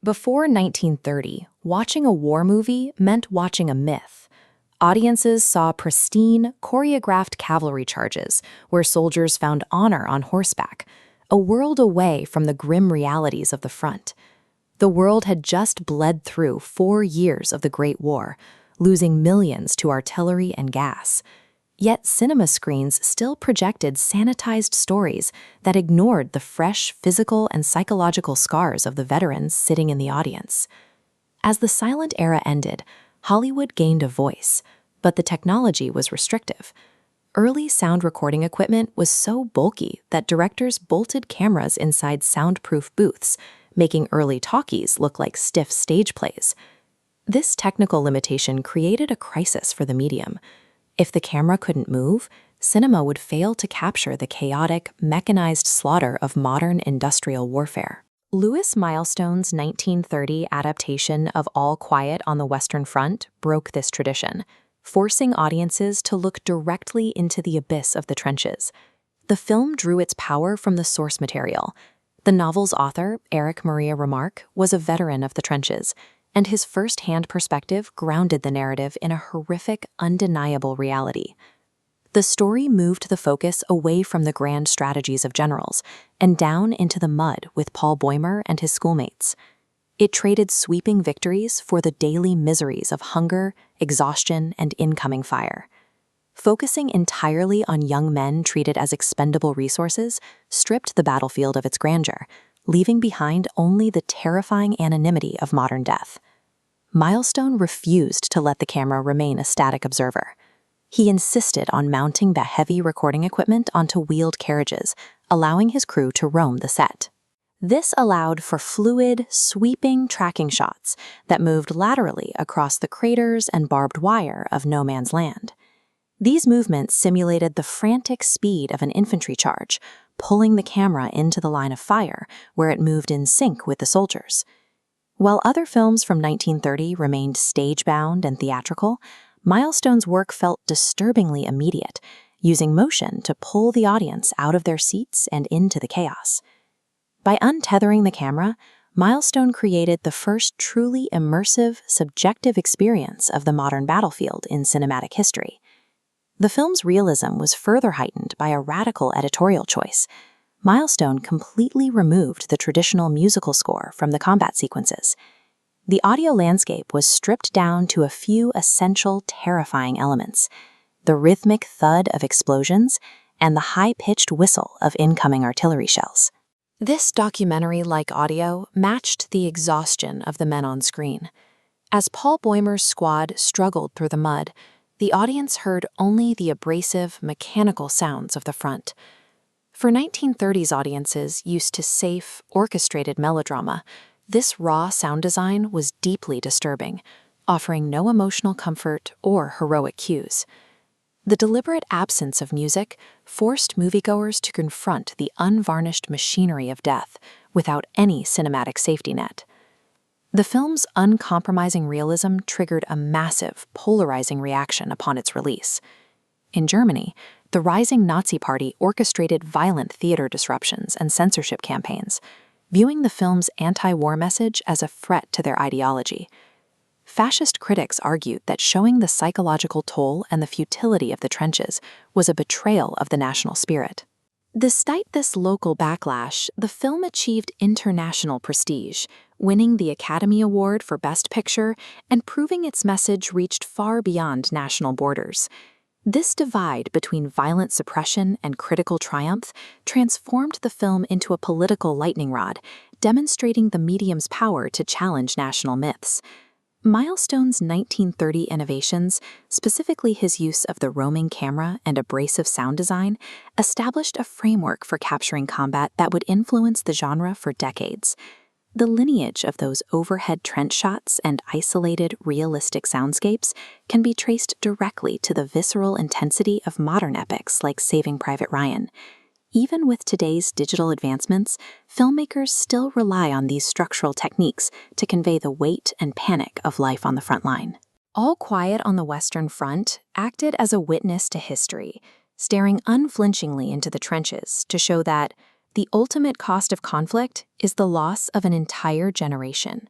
Before 1930, watching a war movie meant watching a myth. Audiences saw pristine, choreographed cavalry charges where soldiers found honor on horseback, a world away from the grim realities of the front. The world had just bled through 4 years of the Great War, losing millions to artillery and gas. Yet cinema screens still projected sanitized stories that ignored the fresh physical and psychological scars of the veterans sitting in the audience. As the silent era ended, Hollywood gained a voice, but the technology was restrictive. Early sound recording equipment was so bulky that directors bolted cameras inside soundproof booths, making early talkies look like stiff stage plays. This technical limitation created a crisis for the medium. If the camera couldn't move, cinema would fail to capture the chaotic, mechanized slaughter of modern industrial warfare. Lewis Milestone's 1930 adaptation of All Quiet on the Western Front broke this tradition, forcing audiences to look directly into the abyss of the trenches. The film drew its power from the source material. The novel's author, Erich Maria Remarque, was a veteran of the trenches, and his first-hand perspective grounded the narrative in a horrific, undeniable reality. The story moved the focus away from the grand strategies of generals and down into the mud with Paul Boehmer and his schoolmates. It traded sweeping victories for the daily miseries of hunger, exhaustion, and incoming fire. Focusing entirely on young men treated as expendable resources stripped the battlefield of its grandeur, leaving behind only the terrifying anonymity of modern death. Milestone refused to let the camera remain a static observer. He insisted on mounting the heavy recording equipment onto wheeled carriages, allowing his crew to roam the set. This allowed for fluid, sweeping tracking shots that moved laterally across the craters and barbed wire of no man's land. These movements simulated the frantic speed of an infantry charge, pulling the camera into the line of fire, where it moved in sync with the soldiers. While other films from 1930 remained stage-bound and theatrical, Milestone's work felt disturbingly immediate, using motion to pull the audience out of their seats and into the chaos. By untethering the camera, Milestone created the first truly immersive, subjective experience of the modern battlefield in cinematic history. The film's realism was further heightened by a radical editorial choice. Milestone completely removed the traditional musical score from the combat sequences. The audio landscape was stripped down to a few essential, terrifying elements: the rhythmic thud of explosions and the high-pitched whistle of incoming artillery shells. This documentary-like audio matched the exhaustion of the men on screen. As Paul Boehmer's squad struggled through the mud, the audience heard only the abrasive, mechanical sounds of the front. For 1930s audiences used to safe, orchestrated melodrama, this raw sound design was deeply disturbing, offering no emotional comfort or heroic cues. The deliberate absence of music forced moviegoers to confront the unvarnished machinery of death without any cinematic safety net. The film's uncompromising realism triggered a massive, polarizing reaction upon its release. In Germany, the rising Nazi Party orchestrated violent theater disruptions and censorship campaigns, viewing the film's anti-war message as a threat to their ideology. Fascist critics argued that showing the psychological toll and the futility of the trenches was a betrayal of the national spirit. Despite this local backlash, the film achieved international prestige, winning the Academy Award for Best Picture and proving its message reached far beyond national borders. This divide between violent suppression and critical triumph transformed the film into a political lightning rod, demonstrating the medium's power to challenge national myths. Milestone's 1930 innovations, specifically his use of the roaming camera and abrasive sound design, established a framework for capturing combat that would influence the genre for decades. The lineage of those overhead trench shots and isolated, realistic soundscapes can be traced directly to the visceral intensity of modern epics like Saving Private Ryan. Even with today's digital advancements, filmmakers still rely on these structural techniques to convey the weight and panic of life on the front line. All Quiet on the Western Front acted as a witness to history, staring unflinchingly into the trenches to show that the ultimate cost of conflict is the loss of an entire generation.